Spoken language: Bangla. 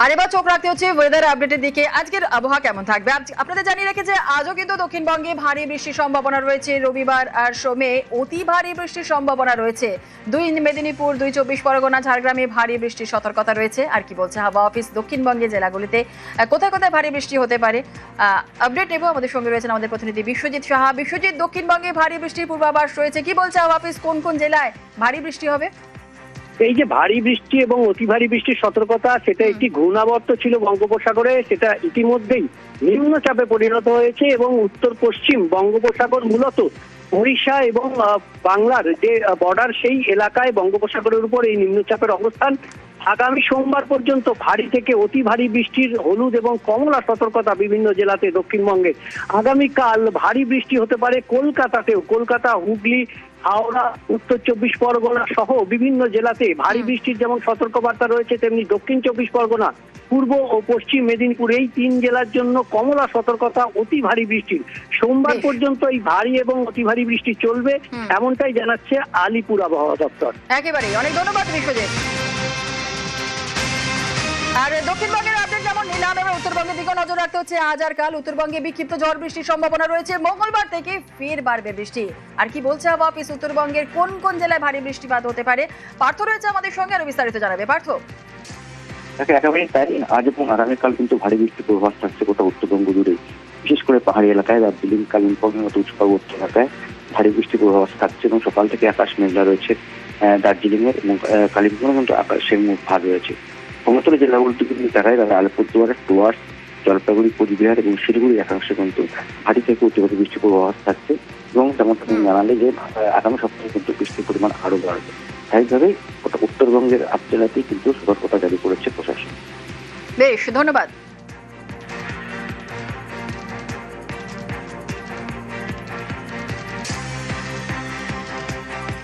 আর এবার চোখ রাখতে হচ্ছে ওয়েদার আপডেটের দিকে। আজকের আবহাওয়া কেমন থাকবে আপনাদের জানিয়ে রেখে যে আজও কিন্তু দক্ষিণবঙ্গে ভারী বৃষ্টির সম্ভাবনা রয়েছে। রবিবার আর সোমে অতি ভারী বৃষ্টির সম্ভাবনা রয়েছে। 2 মেদিনীপুর, 2 চব্বিশ পরগনা, ঝাড়গ্রামে ভারী বৃষ্টির সতর্কতা রয়েছে। আর কি বলছে হাওয়া অফিস, দক্ষিণবঙ্গের জেলাগুলিতে কোথায় কোথায় ভারী বৃষ্টি হতে পারে আপডেট নেব। আমাদের সঙ্গে রয়েছেন আমাদের প্রতিনিধি বিশ্বজিৎ সাহা। বিশ্বজিৎ, দক্ষিণবঙ্গে ভারী বৃষ্টির পূর্বাভাস রয়েছে, কি বলছে হাওয়া অফিস, কোন কোন জেলায় ভারী বৃষ্টি হবে? এই যে ভারী বৃষ্টি এবং অতি ভারী বৃষ্টির সতর্কতা, সেটা একটি ঘূর্ণাবর্ত ছিল বঙ্গোপসাগরে, সেটা ইতিমধ্যেই নিম্নচাপে পরিণত হয়েছে এবং উত্তর পশ্চিম বঙ্গোপসাগর মূলত ওড়িশা এবং বাংলার যে বর্ডার, সেই এলাকায় বঙ্গোপসাগরের উপর এই নিম্নচাপের অবস্থান। আগামী সোমবার পর্যন্ত ভারী থেকে অতি ভারী বৃষ্টির হলুদ এবং কমলা সতর্কতা বিভিন্ন জেলাতে দক্ষিণবঙ্গে। আগামীকাল ভারী বৃষ্টি হতে পারে কলকাতাতেও। কলকাতা, হুগলি, হাওড়া, উত্তর চব্বিশ পরগনা সহ বিভিন্ন জেলাতে ভারী বৃষ্টির যেমন সতর্কবার্তা রয়েছে, তেমনি দক্ষিণ চব্বিশ পরগনা, পূর্ব ও পশ্চিম মেদিনীপুর, এই 3 জেলার জন্য কমলা সতর্কতা অতি ভারী বৃষ্টির। সোমবার পর্যন্ত এই ভারী এবং অতি ভারী বৃষ্টি চলবে, এমনটাই জানাচ্ছে আলিপুর আবহাওয়া দপ্তর। একেবারেই, অনেক ধন্যবাদ বিশ্বজিৎ। আর দক্ষিণবঙ্গের আপডেট যেমন নিলাম, এবার উত্তরবঙ্গের দিকে নজর রাখতে হচ্ছে। আজ আর কাল উত্তরবঙ্গে বিক্ষিপ্ত ঝড় বৃষ্টির সম্ভাবনা রয়েছে। মঙ্গলবার থেকে ফের বাড়বে বৃষ্টি। আর কি বলছে হাওয়া অফিস, উত্তরবঙ্গের কোন কোন জেলায় ভারী বৃষ্টিপাত হতে পারে? পার্থ রয়েছে আমাদের সঙ্গে, আরো বিস্তারিত জানাবে। পার্থ, একেবারেই তাই। আজ এবং আগামীকাল কিন্তু ভারী বৃষ্টির পূর্বাভাস থাকছে গোটা উত্তরবঙ্গ জুড়ে। বিশেষ করে পাহাড়ি এলাকায়, দার্জিলিং, কালিম্পংয়ের মতো উচ্চ পার্বত্য এলাকায় ভারী বৃষ্টির পূর্বাভাস থাকছে এবং সকাল থেকে আকাশ মেঘলা রয়েছে। দার্জিলিং এর এবং কালিম্পংয়ের কিন্তু আকাশের মুখ ভার রয়েছে। সমতল জেলাগুলিতে কিন্তু দেখা যায় আলিপুরদুয়ার, ডুয়ার্স, জলপাইগুড়ি, কোচবিহার এবং শিলিগুড়ি একাংশে কিন্তু ভারী থেকে অতি ভারী বৃষ্টির পূর্বাভাস থাকছে এবং তেমন জানালে যে আগামী সপ্তাহে কিন্তু বৃষ্টির পরিমাণ আরো বাড়বে। স্বাভাবিকভাবেই উত্তরবঙ্গের 8 জেলাতেই কিন্তু সতর্কতা জারি করেছে প্রশাসন। বেশ, ধন্যবাদ।